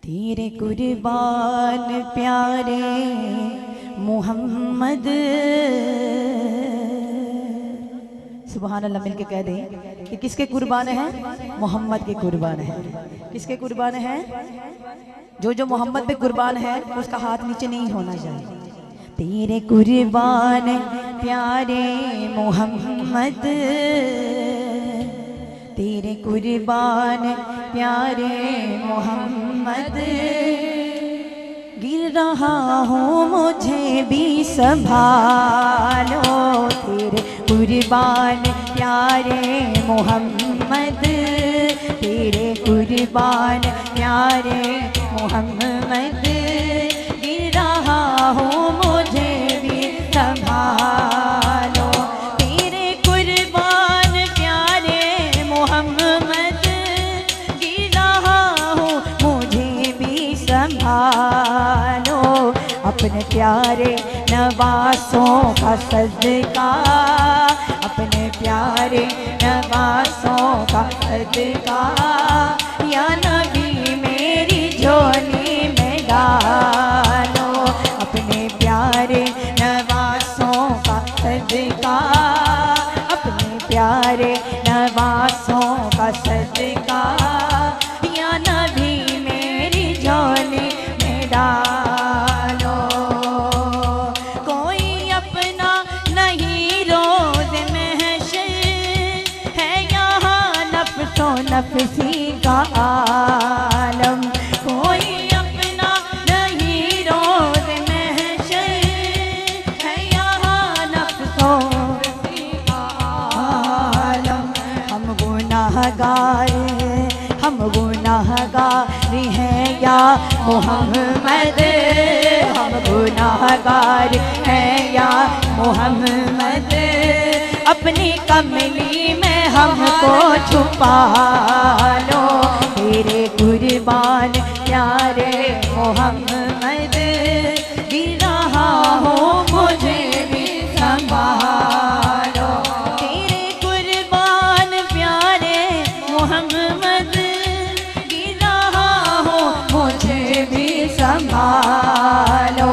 तेरे कुर्बान प्यारे मोहम्मद। सुभान अल्लाह मिलके कह दें कि किसके कुर्बान है? मोहम्मद के कुर्बान है। किसके कुर्बान है? जो मोहम्मद पे कुर्बान है उसका हाथ नीचे नहीं होना चाहिए। तेरे कुर्बान प्यारे मोहम्मद, तेरे कुर्बान प्यारे मोहम्मद। गिर रहा हूँ मुझे भी संभालो, तेरे कुर्बान प्यारे मोहम्मद, तेरे कुर्बान प्यारे मोहम्मद। गिर रहा हूँ मुझे भी संभालो, तेरे कुर्बान प्यारे मोहम्मद। गिर रहा हूँ मुझे भी संभालो, अपने प्यारे नवासों का सदका, अपने प्यारे नवासों का सदका। या नबी मेरी झोली में डालो, अपने प्यारे नवासों का सदका, अपने प्यारे नवासों का सदका। या नबी मेरी झोली में डालो। कोई अपना नहीं रोज़ महशर है, यहाँ नफ्सो नफ्सी का आलम। कोई अपना नहीं रोज़ महशर है, यहाँ नफ्सो नफ्सी का आलम। हम गुनाहगार हैं या मोहम्मद, हम गुनाहगार हैं या मोहम्मद। अपनी कमली में हमको छुपा लो, तेरे कुर्बान प्यारे मोहम्मद। गिर रहा हूँ मुझे भी संभालो, तेरे कुर्बान प्यारे मोहम्मद। गिर रहा हूँ मुझे भी संभालो,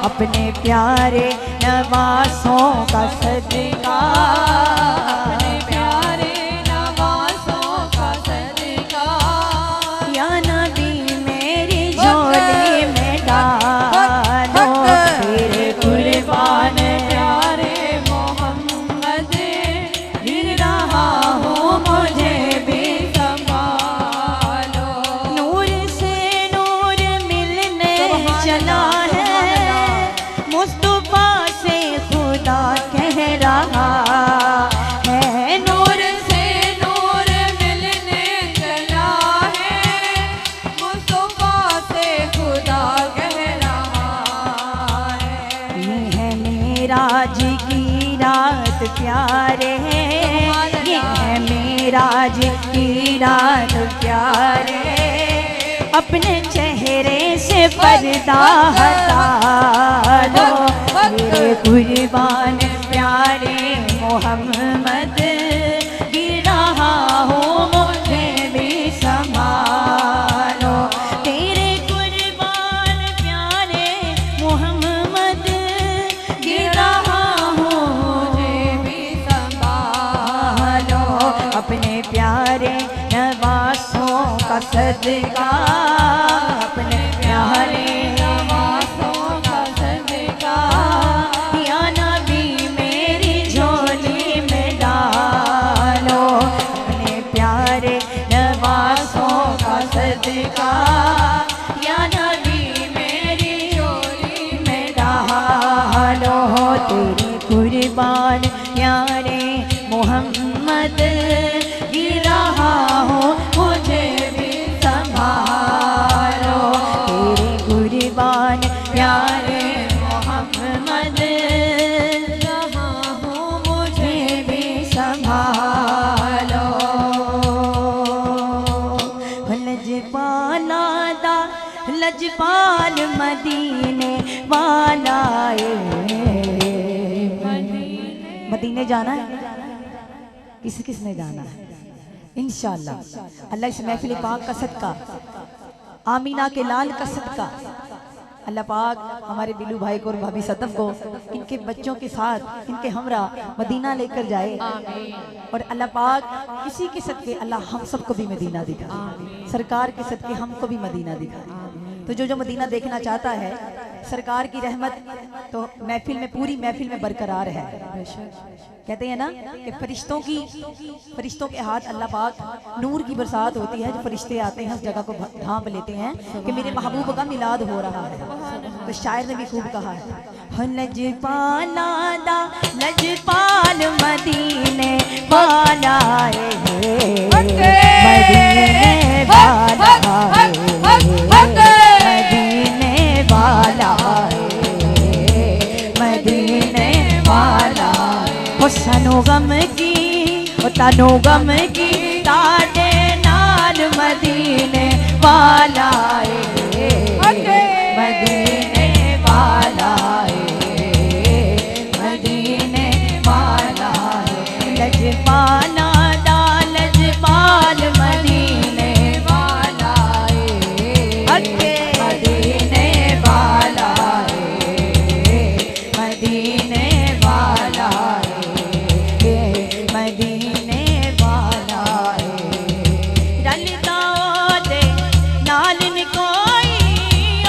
अपने प्यारे नवासों का सदका, अपने प्यारे नवासों का सदका। या नबी मेरी झोली में डालो, तेरे कुर्बान प्यारे मोहम्मद। गिर रहा हूँ मुझे भी संभालो, नूर से नूर मिलने चला है, मुस्तफा से खुदा कह रहा है। नूर से नूर मिलने चला है, मुस्तफा से खुदा कह रहा है। ये है मेराज की रात प्यारे, ये है मेराज की रात प्यारे। अपने चेहरे से पर्दा हटा लो, मेरे कुर्बान प्यारे मोहम्मद। गिर रहा हूँ मुझे भी संभालो, तेरे कुर्बान प्यारे मोहम्मद। गिर रहा हूँ मुझे भी संभालो, अपने प्यारे नवासों का सदका, अपने प्यारे नवासों का सदका। या नबी मेरी झोली में डालो, अपने प्यारे नवासों का सदका। या नबी मेरी झोली में डालो, तेरे कुर्बान प्यारे मोहम्मद। गिर रहा हूँ मुझे भी संभालो, तेरे कुर्बान प्यारे मोहम्मद। रहा हूँ मुझे भी संभालो। लजपाला दा लजपाल मदीने वाला, मदीने जाना है? किसने जाना है? इंशाअल्लाह अल्लाह इस महफिल पाक का सदका आमीना के लाल का सदका अल्लाह पाक हमारे बिल्लू भाई को और भाभी सतफ को इनके बच्चों के साथ इनके हमरा मदीना लेकर जाए। और अल्लाह पाक किसी के सदके अल्लाह हम सबको भी मदीना दिखाए, सरकार के सदके हमको भी मदीना दिखाए। तो जो मदीना देखना चाहता है, सरकार की रहमत तो महफिल में, पूरी महफिल में बरकरार है। कहते हैं ना कि फरिश्तों के हाथ अल्लाह पाक नूर की बरसात होती है। जो फरिश्ते आते हैं उस जगह को ढांप लेते हैं कि मेरे महबूब का मिलाद हो रहा है। तो शायर ने भी खूब कहा है, लजपाला दा लजपाल मदीने वाला है, मदीने वाला है, मदीने वाला है, मदीने वाला है। सनो गम की तनो गम की ताडे नाल मदीने वाला है, मदीने वाला है, मदीने वाला है। लजपाला दा लजपाल मदीने वाला है, मदीने वाला है, मदीने वाला है, मदीने वाला है। रलदा दे नाल नी कोई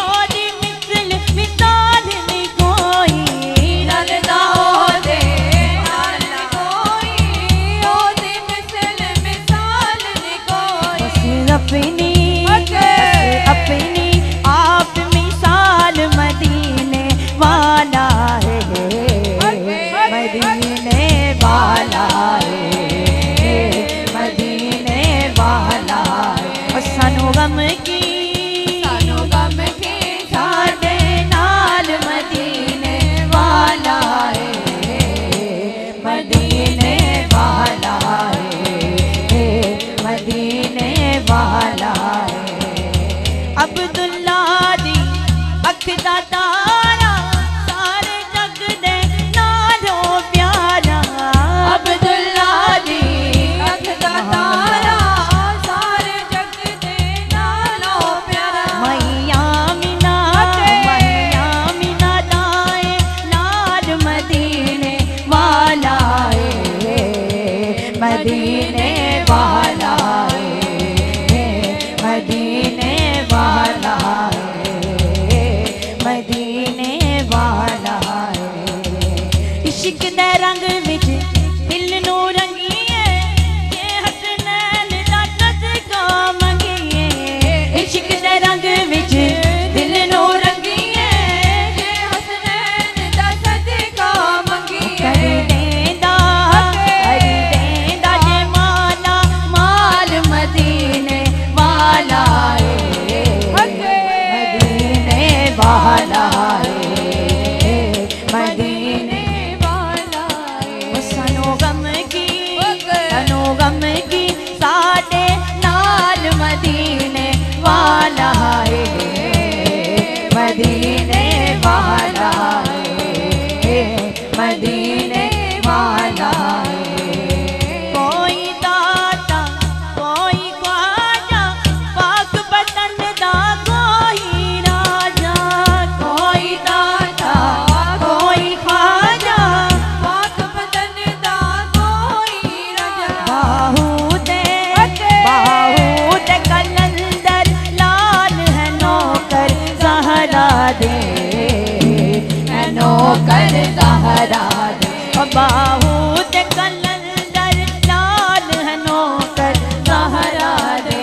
और मिसल मिसाल नी कोई, रलदा दे नाल नी कोई और मिसल मिसाल नी कोई। बस अपनी आप मिसाल मदीने वाला है, मदीने वाला है, मदीने वाला है। सनो गम की साडे नाल मदीने वाला है, मदीने वाला है, मदीने वाला है। अब्दुल्ला दी अख दा तारा सारे जग दे नालों प्यारा, अब्दुल्ला दी अख दा तारा सारे जग दे नालों प्यारा। मैया मीना दाए नाल मदीने वाला है, मदीने वाला है, मदीने वाला है, मदीने वाला है। इश्क दे रंग विच दिल नू रंगीए, ये हसनैन दा सदका मंगीए। इश्क दे रंग विच दिल नू रंगीए, ये हसनैन दा सदका मंगीए। कर देंदा जे माला माल मदीने वाला है, मदीने वाला है, मदीने वाला है। सनो गम की साडे नाल मदीने वाला है, मदीने वाला है, मदीने वाला है। कोई दाता कोई ख्वाजा, पाक बतन दा कोई राजा, कोई दाता कोई ख्वाजा, पाक बतन दा कोई राजा। बाहू दे कलंदर लाल है नौकर ज़हरा दे, है नौकर ज़हरा दे। बाहू दे कलंदर लाल है नौकर ज़हरा दे,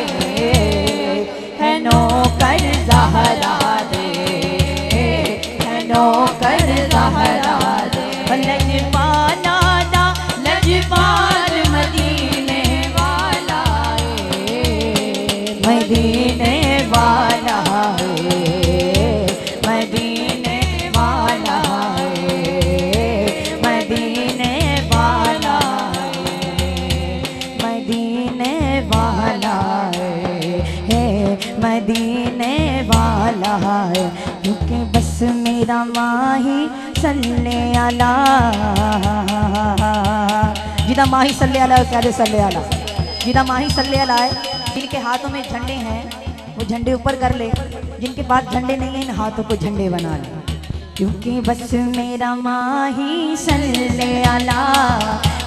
है नौकर ज़हरा दे, है नौकर ज़हरा दे। लजपाला दा लजपाल मदीने वाला है, मदीने वाला है, मदीने वाला है, मदीने वाला है, मदीने वाला है, मदीने वाला है। क्योंकि बस मेरा माही सल्ले अला, जिदा माही सल्ले अला कह दे सल्ले अला, जिदा माही सल्ले अला है। जिनके हाथों में झंडे हैं वो झंडे ऊपर कर ले, जिनके पास झंडे नहीं है इन हाथों को झंडे बना ले। क्योंकि बस मेरा माही सल्ले अला,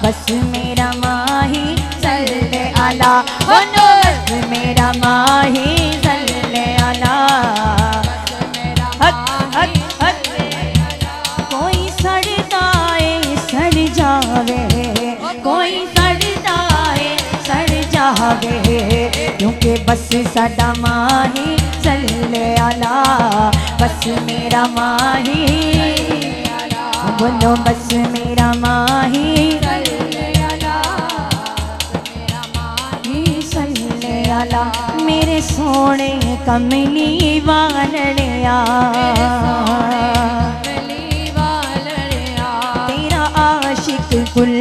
बस मेरा माही सल्ले अला, बोलो बस मेरा माही सल्ले अला। हक हक हक कोई सड़दाए सड़ जावे, कोई सड़दाए सड़ जावे, क्योंकि बस साडा माही सल्ले अला, बस मेरा माही, बोलो बस मेरा माही सल्ले अला, मेरा माही सल्ले अला। मेरे सोने कमली वालड़िया, तेरा आशिक कुल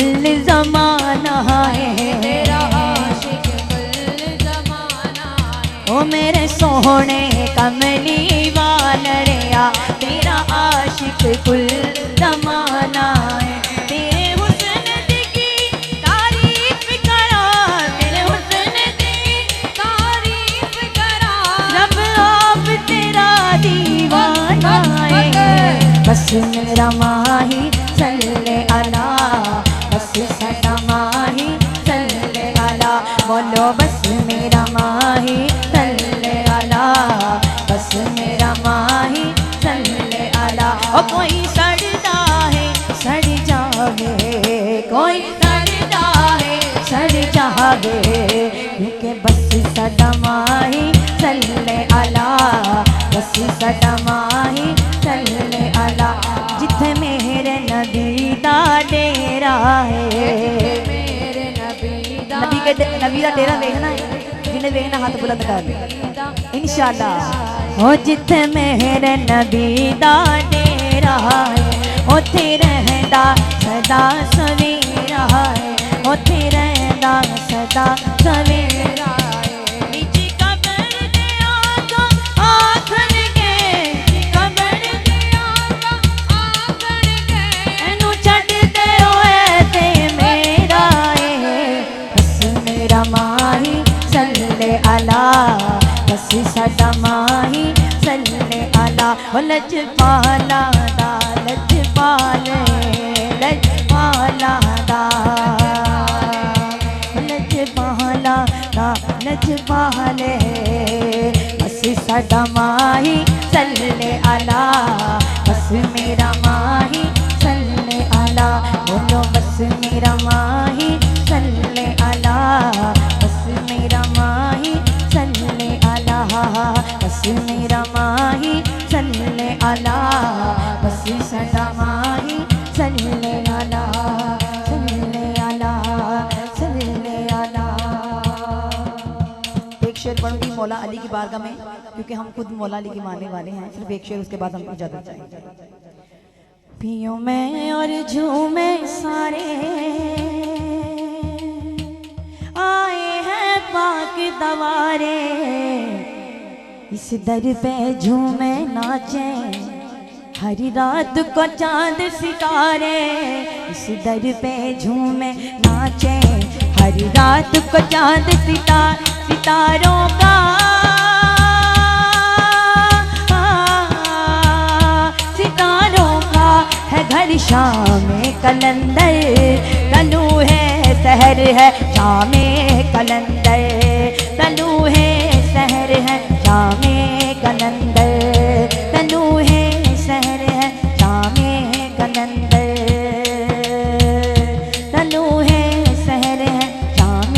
ज़माना है, तेरा आशिक कुल ज़माना है। ओ मेरे सोने कमली वालड़िया, तेरा आशिक कुल ज़माना है। तेरे हुस्न की तारीफ करा, तेरे हुस्न की तारीफ करा, रब आप तेरा दीवाना है। बस मेरा माही सल्ले अला, बस साडा माही सल्ले अला, बोलो बस मेरा माही सल्ले अला, बस मेरा माही सल्ले अला। ओ कोई सड़दा है सड़ जावे, कोई सड़दा है सड़ जावे, क्योंकि बस साडा माही सल्ले अला, बस साडा माही सल्ले अला। जिथे मेरे नबी दा डेरा है, नबी दा डेरा देखना है, जिन्हें देखना हाथ बुलंद कर इंशाअल्लाह। ओ जिथे मेरे नबी दा डेरा है, उथे रहंदा सदा सवेरा है, उथे रहंदा सदा सवेरा है। निजी कबर दे आका आखन के, कबर दे आका आखन के, एनू छड्डदे होए ते मेरा है। बस मेरा माही सल्ले अला, बस साडा माही सल्ले अला। लजपाला दा लजपाले, लजपाला दा लजपाला दा लजपाले, बस साडा माही सल्ले अला, बस मेरा माही सल्ले अला, बोलो बस मेरा माही सल्ले अला, बस मेरा माही सल्ले अला, बस मेरा माही सल्ले अला, बस साडा माही सल्ले अला, सल्ले अला, सल्ले अला। एक शेर पढ़ूंगी मौला अली की बारगाह में, क्योंकि हम खुद मौला अली के मानने वाले हैं। सिर्फ एक शेर, उसके बाद हम इजाजत चाहेंगे। पियो मैं और झूमे सारे, आए हैं पाक दवारे, इस दर पे झूमे नाचे हरी रात को चांद सितारे, इस दर पे झूमे नाचे हरी रात को चांद सितारों का, सितारों का है घर शाम कलंदर, तलू है सहर है शाम कलंदर, तलू है सहर है शाम कलंदर, तलू है सहर है शाम कलंदर, तलू है सहर है शाम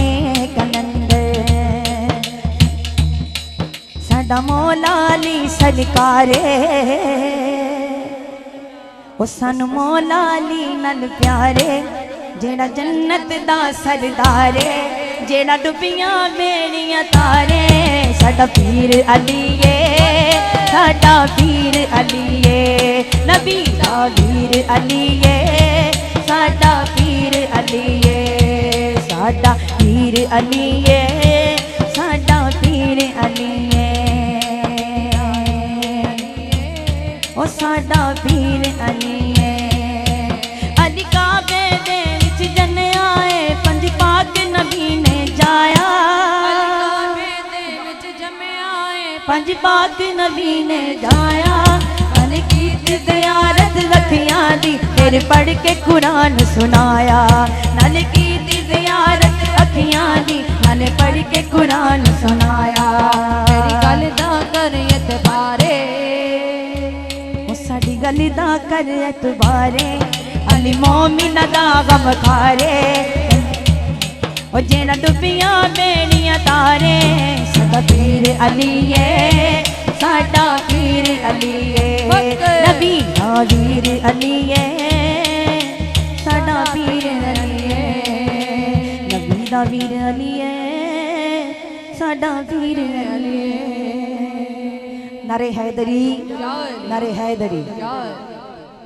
कलंदर। साडा मौला अली सरकारे, ओ सन मौला अली नल प्यारे, जेड़ा जन्नत दा सरदारे, जेड़ा डुबियां मेरियां तारे। साडा पीर अलीए, साडा पीर अलीए, नबी दा वीर अलीए, साडा पीर अलीए, साडा पीर अलीए, साडा पीर अलीए, ओ साडा पीर अलीए। अली काबे दे विच जन्या है, पंज पाक नबी ने जाया, पाक नबी ने जाया मन की ज़ियारत अखियां दी फिर पढ़ के कुरान सुनाया नल की ज़ियारत अखियां दी मन पढ़ के कुरान सुनाया मेरी गल दा कर एतबारे साडी गल दा कर एतबारे अली मोमिन दा गम खारे ओ जेना डुबियां बेड़ियां तारे सदा पीर अली है साडा पीर अली है नबी दा वीर अली है साडा पीर अली है नबी दा वीर अली है साडा पीर अली है नारे हैदरी नारे हैदरी